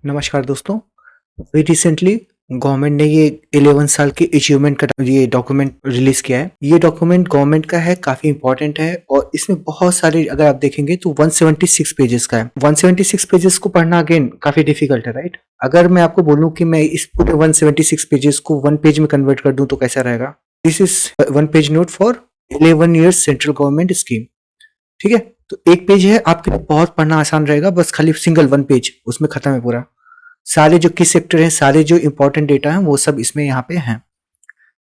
नमस्कार दोस्तों। अभी रिसेंटली गवर्नमेंट ने ये 11 साल के अचीवमेंट का ये डॉक्यूमेंट रिलीज किया है। ये डॉक्यूमेंट गवर्नमेंट का है, काफी इंपॉर्टेंट है और इसमें बहुत सारे अगर आप देखेंगे तो 176 पेजेस का है। 176 पेजेस को पढ़ना अगेन काफी डिफिकल्ट है, राइट। अगर मैं आपको बोलूं कि मैं इस पूरे 176 पेजेस को वन पेज में कन्वर्ट कर दूं तो कैसा रहेगा। This is one page note for 11 years central government scheme. ठीक है, तो एक पेज है आपके लिए, बहुत पढ़ना आसान रहेगा। बस खाली सिंगल वन पेज, उसमें खत्म है पूरा। सारे जो की सेक्टर हैं, सारे जो इंपॉर्टेंट डेटा हैं वो सब इसमें यहाँ पे हैं।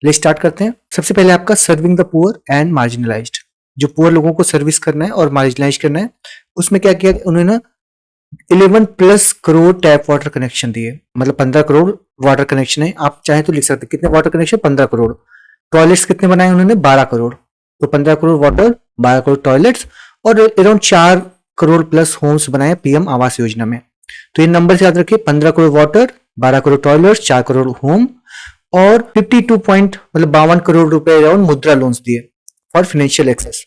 ले स्टार्ट करते हैं। सबसे पहले आपका serving the poor and marginalised, जो पुअर लोगों को सर्विस करना है और मार्जिनलाइज करना है। उसमें क्या किया उन्होंने 11+ करोड़ टैप वाटर कनेक्शन दिए, मतलब 15 करोड़ वाटर कनेक्शन है। आप चाहे तो लिख सकते हैं कितने वाटर कनेक्शन, 15 करोड़। टॉयलेट्स कितने बनाए उन्होंने, 12 करोड़। तो 15 करोड़ वाटर, 12 करोड़ टॉयलेट्स और अराउंड 4 करोड़ प्लस होम्स बनाए पीएम आवास योजना में। तो ये नंबर से याद रखिए, 15 crore water, 12 crore toilets, 4 crore home और 52 पॉइंट मतलब 52 करोड़ रुपए अराउंड मुद्रा लोन्स दिए फॉर फाइनेंशियल एक्सेस।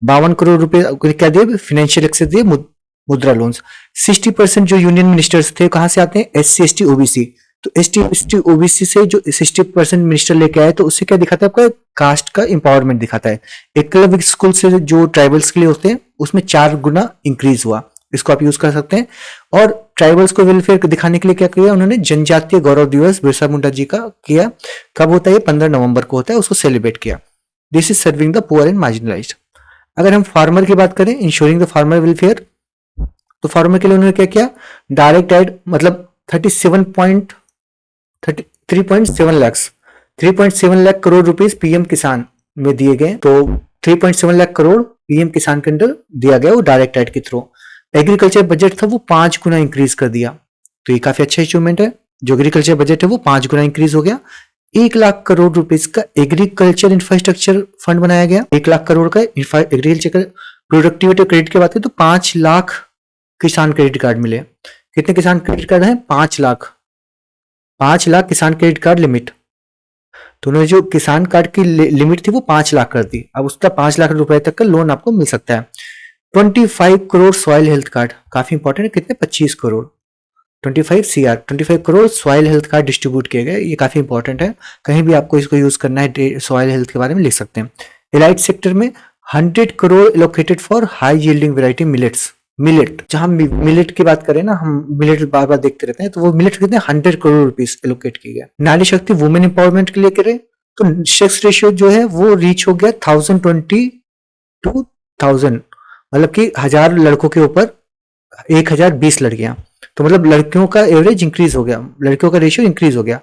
52 करोड़ रुपए क्या दिए, फाइनेंशियल एक्सेस दिए, मुद्रा लोन्स। 60% जो यूनियन मिनिस्टर्स थे कहां से आते हैं, SC ST OBC। तो ST ST OBC से जो 60% मिनिस्टर लेके आए तो उससे क्या दिखाता है, आपका कास्ट का इंपावरमेंट दिखाता है। एकलव्य स्कूल से जो ट्राइबल्स के लिए होते हैं उसमें 4 गुना इंक्रीज हुआ, इसको आप यूज कर सकते हैं। और ट्राइबल्स को वेलफेयर दिखाने के लिए क्या किया उन्होंने, जनजातीय गौरव दिवस बिरसा मुंडा जी का किया। कब होता है, 15 नवंबर को होता है, उसको सेलिब्रेट किया। This is serving the poor and marginalised. अगर हम फार्मर की बात करें, इंश्योरिंग द फार्मर वेलफेयर, तो फार्मर के लिए उन्होंने क्या किया, डायरेक्ट एड मतलब 3.7 लाख करोड़ रुपीस पीएम किसान में दिए गए। तो 3.7 लाख करोड़ पीएम किसान के अंदर दिया गया, वो डायरेक्ट एड के थ्रू। एग्रीकल्चर बजट था वो 5 गुना इंक्रीज कर दिया, तो ये काफी अच्छा अचीवमेंट है। जो एग्रीकल्चर बजट है वो 5 गुना इंक्रीज हो गया। 1 लाख करोड़ रुपीस का एग्रीकल्चर इंफ्रास्ट्रक्चर फंड बनाया गया। 1 लाख करोड़ का एग्रीकल्चर प्रोडक्टिविटी क्रेडिट की बात करें तो 5 लाख किसान क्रेडिट कार्ड मिले। कितने किसान क्रेडिट कार्ड हैं, 5 लाख। 5 लाख किसान क्रेडिट कार्ड लिमिट। तो उन्होंने जो किसान कार्ड की लिमिट थी वो 5 लाख कर दी, अब उसका 5 लाख रुपए तक का लोन आपको मिल सकता है। 25 करोड़ सॉइल हेल्थ कार्ड, काफी इंपॉर्टेंट है। कितने, 25 crore, 25 crore soil health card distribute किए गए। ये काफी इंपॉर्टेंट है, कहीं भी आपको इसको यूज करना है सॉइल हेल्थ के बारे में लिख सकते हैं। एलाइट सेक्टर में 100 crore allocated for high yielding variety millets. Millet, जहां मिलेट की बात करें ना, हम मिलेट बार बार देखते रहते हैं, तो वो मिलेट कितने, 100 करोड़ रुपीस एलोकेट किए गए। नारी शक्ति वुमेन एम्पावरमेंट के लिए करें तो सेक्स रेशियो जो है वो रीच हो गया 1020 to 1000, मतलब कि 1000 लड़कों के ऊपर 1020 लड़कियां। तो मतलब लड़कियों का एवरेज इंक्रीज हो गया, लड़कियों का रेशियो इंक्रीज हो गया।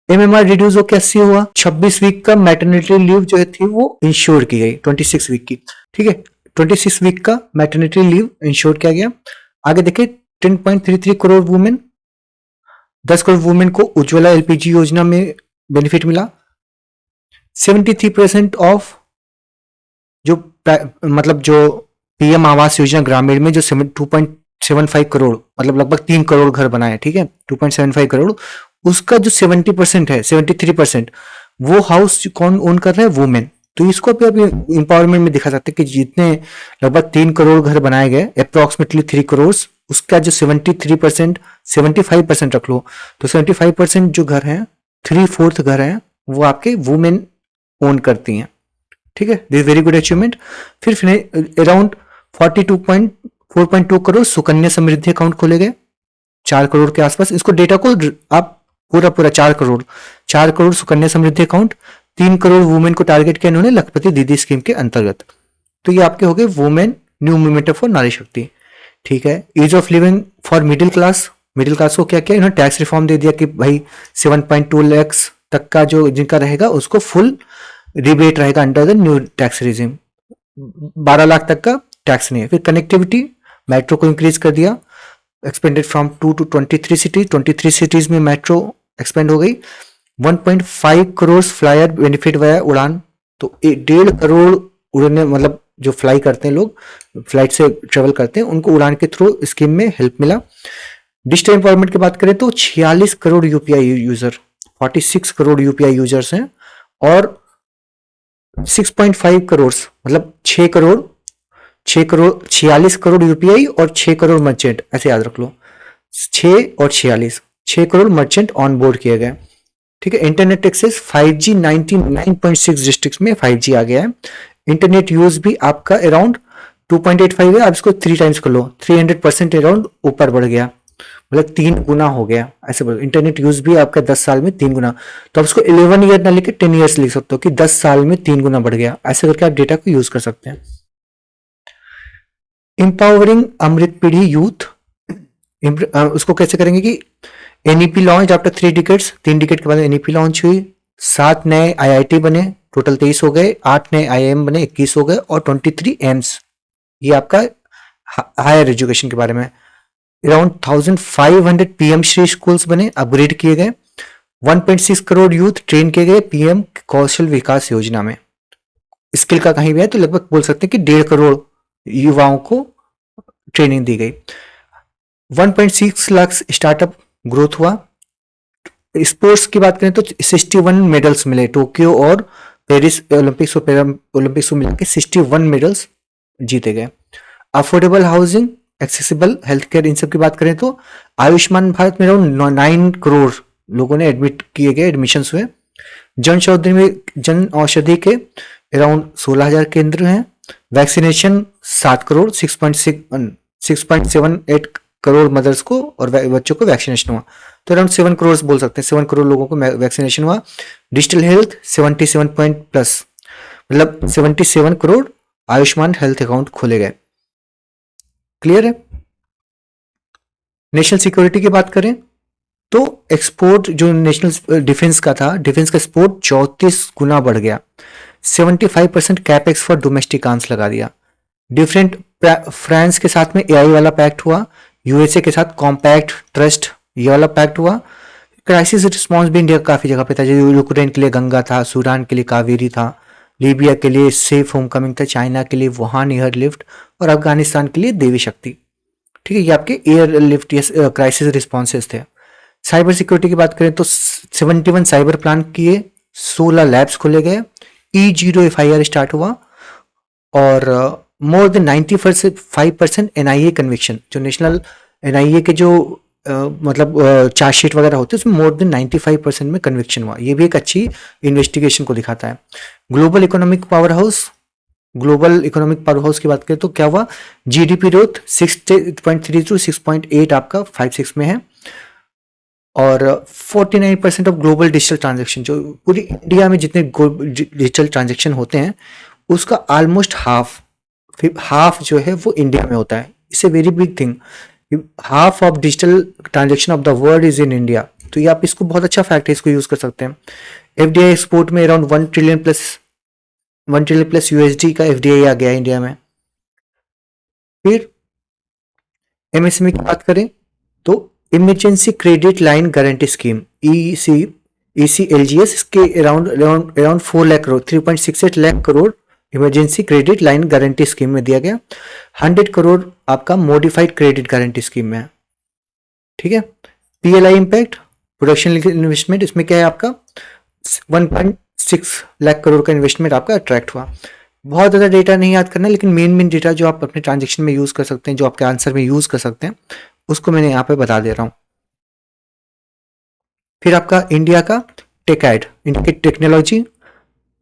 MMR रिड्यूस होकर 80 हुआ। 26 वीक का मैटरनिटी लीव जो थी वो इंश्योर की गई, 26 वीक की। ठीक है, 26 वीक का मैटरनिटी लीव इंश्योर किया गया। आगे देखिए 10.33 करोड़ वुमेन, 10 करोड़ वुमेन को उज्ज्वला LPG योजना में बेनिफिट मिला। 73% ऑफ जो मतलब जो पीएम आवास योजना ग्रामीण में जो 2.75 करोड़ मतलब लगभग 3 करोड़ घर बनाए, ठीक है, 2.75 करोड़, उसका जो 70% है, 73% वो हाउस कौन ओन कर रहा है, वुमेन। तो इसको भी अभी इंपावरमेंट में दिखा सकते हैं कि जितने लगभग 3 करोड़ घर बनाए गए, अप्रोक्सीमेटली 3 करोड़, उसका जो 73%, 75% रख लो, तो 75% जो घर हैं, 3/4 घर हैं, वो आपके वुमेन ओन करती हैं। ठीक है, दिस वेरी गुड अचीवमेंट। फिर अराउंड 4.2 करोड़ सुकन्या समृद्धि अकाउंट खोले गए, 4 करोड़ के आसपास। इसको डेटा को आप पूरा 4 करोड़ सुकन्या समृद्धि अकाउंट, 3 करोड़ वुमेन को टारगेट किया इन्होंने लखपति दीदी स्कीम के अंतर्गत। तो ये आपके हो गए वुमेन न्यू मूवमेंट फॉर नारी शक्ति। ठीक है, ease of living for middle class को क्या किया इन्होंने, टैक्स रिफॉर्म दे दिया कि भाई 7.2 लाख तक का जो जिनका रहेगा उसको फुल रिबेट रहेगा under the new tax regime, 12 lakh तक का टैक्स नहीं है। फिर कनेक्टिविटी, मेट्रो को इंक्रीज कर दिया, expanded from 2 to 23 cities, 23 cities में मेट्रो एक्सपेंड हो गई। 1.5 करोड़ फ्लायर बेनिफिट वाया उड़ान, तो 1.5 करोड़ उड़ने मतलब जो फ्लाई करते हैं लोग, फ्लाइट से ट्रेवल करते हैं, उनको उड़ान के थ्रू स्कीम में हेल्प मिला। डिजिटल एम्पावरमेंट की बात करें तो 46 crore UPI user, 46 crore UPI users हैं और 6.5 करोड़ मतलब 6 करोड़ 46 करोड़ यूपीआई और 6 करोड़ मर्चेंट, ऐसे याद रख लो। 6 और 46, 6 करोड़ मर्चेंट ऑन बोर्ड किए गए। ठीक है। इंटरनेट एक्सेस 5G 99.6 डिस्ट्रिक्ट्स में 5G आ गया है। इंटरनेट यूज भी आपका अराउंड 2.85 है, आप इसको 3 टाइम्स कर लो, 300% अराउंड ऊपर बढ़ गया, मतलब 3 गुना हो गया। ऐसे बोलो, इंटरनेट यूज भी आपका 10 साल में 3 गुना। तो आप इसको 11 ईयर ना लेके 10 ईयर्स लिख सकते हो कि 10 साल में 3 गुना बढ़ गया। ऐसे करके आप डेटा को यूज कर सकते हैं। इंपावरिंग अमृत पीढ़ी यूथ, उसको कैसे करेंगे कि NEP launch after 3 decades, 3 decade के बाद एनईपी लॉन्च हुई, 7 नए आईआईटी बने, टोटल 23 हो गए, 8 नए आईआईएम बने, 21 हो गए, और 23 एम्स। ये आपका हायर एजुकेशन के बारे में। अराउंड 1500 पीएम श्री स्कूल्स बने, अपग्रेड किए गए। 1.6 करोड़ यूथ ट्रेन किए गए पीएम कौशल विकास योजना में। स्किल का कहीं भी है तो लगभग बोल सकते हैं कि 1.5 करोड़ युवाओं को ट्रेनिंग दी गई। 1.6 लाख स्टार्टअप ग्रोथ हुआ। स्पोर्ट्स की बात करें तो 61 मेडल्स मिले, टोक्यो और पेरिस ओलंपिक्स और ओलंपिक्स को मिलकर 61 मेडल्स जीते गए। Affordable housing, accessible health care, इन सब की बात करें तो आयुष्मान भारत में अराउंड 9 करोड़ लोगों ने एडमिट किए गए, एडमिशंस हुए। जन औषधि के अराउंड 16,000 केंद्र हैं। वैक्सीनेशन 7 करोड़ 6.78 करोड़ मदर्स को और बच्चों को वैक्सीनेशन हुआ, तो अराउंड 7 करोड़ बोल सकते हैं, 7 करोड़ लोगों को वैक्सीनेशन हुआ। डिजिटल हेल्थ 77 पॉइंट प्लस, मतलब 77 करोड़ आयुष्मान हेल्थ अकाउंट खोले गए। क्लियर है। नेशनल सिक्योरिटी की बात करें तो एक्सपोर्ट जो नेशनल डिफेंस का था, डिफेंस का एक्सपोर्ट 34 गुना बढ़ गया। 75% कैपेक्स फॉर डोमेस्टिक आर्म्स लगा दिया। डिफरेंट फ्रांस के साथ में एआई वाला पैक्ट हुआ, यूएसए के साथ कॉम्पैक्ट ट्रस्ट ये वाला पैक्ट हुआ। क्राइसिस रिस्पॉन्स भी इंडिया काफी जगह पे था, जैसे यूक्रेन के लिए गंगा था, सूडान के लिए कावेरी था, लीबिया के लिए सेफ होम कमिंग था, चाइना के लिए वुहान एयरलिफ्ट, और अफगानिस्तान के लिए देवी शक्ति। ठीक है, ये आपके एयरलिफ्ट क्राइसिस रिस्पॉन्सेज थे। साइबर सिक्योरिटी की बात करें तो 71 साइबर प्लान किए, 16 लैब्स खोले गए, E0 FIR स्टार्ट हुआ, और मोर देन 95% एनआईए कन्विक्शन, जो नेशनल एनआईए के जो मतलब चार्जशीट वगैरह होते हैं उसमें मोर देन 95% में कन्विक्शन हुआ। ये भी एक अच्छी इन्वेस्टिगेशन को दिखाता है। Global economic power house, global economic power house की बात करें तो क्या हुआ, जीडीपी ग्रोथ 6.3 टू 6.8 आपका 5-6 में है, और 49% ऑफ ग्लोबल डिजिटल ट्रांजेक्शन, जो पूरी इंडिया में जितने डिजिटल ट्रांजेक्शन होते हैं उसका ऑलमोस्ट हाफ जो है वो इंडिया में होता है। It's a very big thing, half of digital transaction of the world is in India. तो ये आप इसको बहुत अच्छा फैक्ट है, इसको यूज कर सकते हैं। एफडीआई एक्सपोर्ट में अराउंड 1 ट्रिलियन प्लस यूएसडी का एफडीआई आ गया इंडिया में। फिर एमएसएमई की बात करें तो emergency credit line guarantee scheme ECLGS, इसके around 4 lakh crore 3.68 lakh crore emergency credit line guarantee scheme में दिया गया। 100 करोड़ आपका मॉडिफाइड क्रेडिट गारंटी स्कीम में है। ठीक है। PLI इम्पैक्ट प्रोडक्शन इन्वेस्टमेंट, इसमें क्या है आपका 1.6 लाख करोड़ का इन्वेस्टमेंट आपका अट्रैक्ट हुआ। बहुत ज़्यादा डेटा नहीं याद करना, लेकिन मेन डेटा जो आप अपने ट्रांजेक्शन में यूज़ कर सकते हैं, जो आपके आंसर में यूज़ कर सकते हैं, उसको मैंने यहाँ पे बता दे रहा हूँ। फिर आपका इंडिया का टेकएड, इंडिया की टेक्नोलॉजी,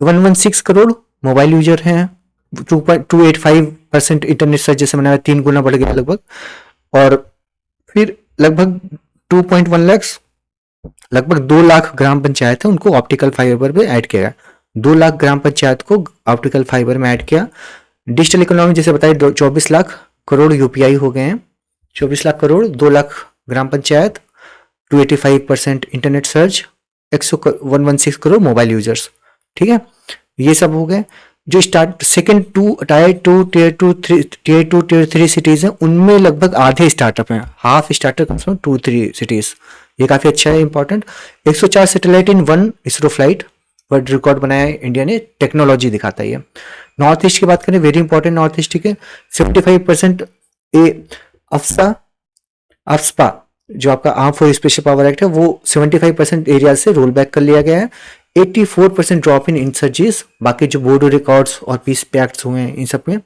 116 करोड़ मोबाइल यूजर हैं, 2.85% इंटरनेट सर्च जैसे मैंने 3 गुना बढ़ गया लगभग, और फिर लगभग 2.1 लाख, लगभग 2 लाख ग्राम पंचायत है उनको ऑप्टिकल फाइबर में ऐड किया गया। 2 लाख ग्राम पंचायत को ऑप्टिकल फाइबर में ऐड किया। डिजिटल इकोनॉमी जैसे बताया 24 लाख करोड़ यूपीआई हो गए हैं, 24 लाख करोड़, 2 लाख ग्राम panchayat, 285% internet search, 116 crore mobile users. ठीक है, ये सब हो गए। जो start second tier two tier 3 cities हैं उनमें लगभग आधे स्टार्टअप हैं, half startup comes from 2-3 cities. ये काफी अच्छा है, important. 104 satellite in 1 ISRO flight, world record बनाया है इंडिया ने, टेक्नोलॉजी दिखाता है ये। नॉर्थ ईस्ट की बात करें, वेरी इंपॉर्टेंट नॉर्थ ईस्ट के 75% अफ्स्पा जो आपका arm force special power act है वो 75% एरिया से रोल बैक कर लिया गया है। 84% ड्रॉप इन इंसर्जीज, बाकी जो बोर्डो रिकॉर्ड्स और पीस पैक्ट्स हुए हैं इन सब में।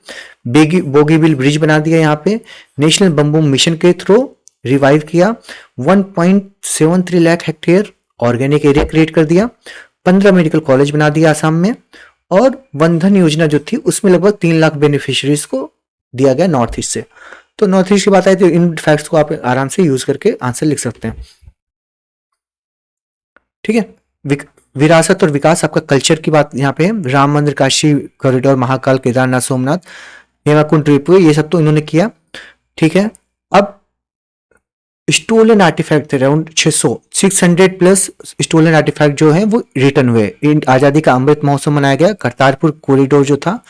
बोगीबिल ब्रिज बना दिया यहाँ पे। नेशनल बम्बू मिशन के थ्रू रिवाइव किया, 1.73 lakh hectare organic area create कर दिया, 15 मेडिकल कॉलेज बना दिया आसाम में, और वंधन योजना जो थी उसमें लगभग 3 लाख बेनिफिशियरीज को दिया गया नॉर्थ ईस्ट से। तो नॉर्थ ईस्ट की बात आई तो इन फैक्ट्स को आप आराम से यूज करके आंसर लिख सकते हैं। ठीक है, विरासत और विकास आपका कल्चर की बात यहाँ पे है। राम मंदिर, काशी कॉरिडोर, महाकाल, केदारनाथ, सोमनाथ, हेमाकुंड, रिपु, ये सब तो इन्होंने किया। ठीक है, अब स्टोलन आर्टिफैक्ट थे अराउंड 600 प्लस स्टोलन आर्टिफैक्ट जो है वो रिटर्न हुए। आजादी का अमृत महोत्सव मनाया गया, करतारपुर कॉरिडोर जो था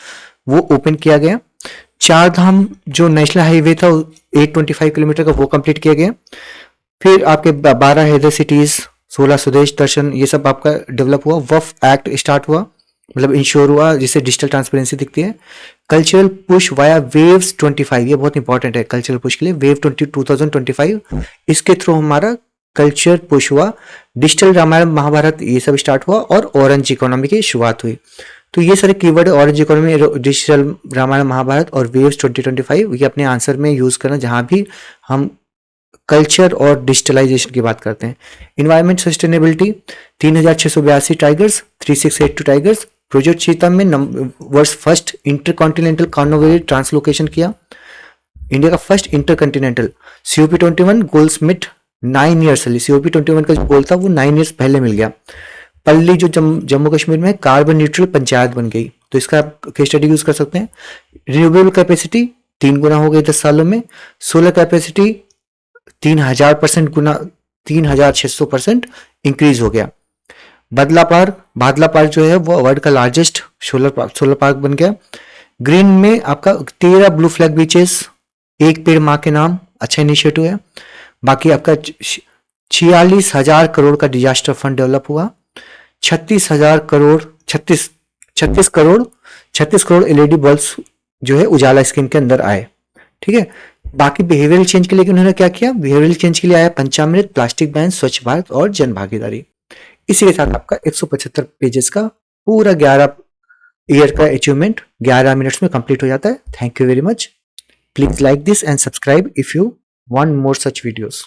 वो ओपन किया गया, चार धाम जो नेशनल हाईवे था 825 किलोमीटर का वो कंप्लीट किया गया, फिर आपके 12 हेडर सिटीज, 16 स्वदेश दर्शन, ये सब आपका डेवलप हुआ, वफ एक्ट स्टार्ट हुआ, मतलब इंश्योर हुआ जिससे डिजिटल ट्रांसपेरेंसी दिखती है। कल्चरल पुश वाया वेव्स 25, ये बहुत इंपॉर्टेंट है कल्चरल पुश के लिए, वेव 2025, इसके थ्रू हमारा कल्चर पुश हुआ, डिजिटल रामायण महाभारत ये सब स्टार्ट हुआ, और ऑरेंज इकोनॉमी की शुरुआत हुई। तो ये सारे keyword, orange economy, digital Ramayana Mahabharata और वेव्स 2025, ये अपने आंसर में यूज करना जहां भी हम कल्चर और डिजिटलाइजेशन की बात करते हैं। Environment sustainability, 3682 tigers, 3682 tigers. Project चीता में वर्ष फर्स्ट इंटरकॉन्टिनेंटल कॉर्नोवेरी ट्रांसलोकेशन किया, इंडिया का फर्स्ट इंटरकॉन्टिनेंटल। COP21 गोल्स मिट 9 ईयर्स अर्ली, COP21 का जो गोल था वो 9 ईयर्स पहले मिल गया। पल्ली जो जम्मू कश्मीर में कार्बन न्यूट्रल पंचायत बन गई, तो इसका आप केस स्टडी यूज कर सकते हैं। रिन्यूएबल कैपेसिटी 3 गुना हो गई 10 सालों में, सोलर कैपेसिटी 3000% गुना, 3600% इंक्रीज हो गया। बादला पार्क जो है वो वर्ल्ड का लार्जेस्ट सोलर पार्क बन गया। ग्रीन में आपका 13 ब्लू फ्लैग बीचेस, एक पेड़ माँ के नाम, अच्छा इनिशिएटिव है। बाकी आपका 46,000 करोड़ का डिजास्टर फंड डेवलप हुआ, 36 करोड़ LED बल्ब्स जो है उजाला स्कीम के अंदर आए। ठीक है, बाकी बिहेवियरल चेंज के लिए उन्होंने क्या किया, बिहेवियरल चेंज के लिए आया पंचामृत, प्लास्टिक बैन, स्वच्छ भारत और जन भागीदारी। इसी के साथ आपका 175 पेजेस का पूरा 11 ईयर का अचीवमेंट 11 मिनट्स में कंप्लीट हो जाता है। Thank you very much. Please like this and subscribe if you want more such videos.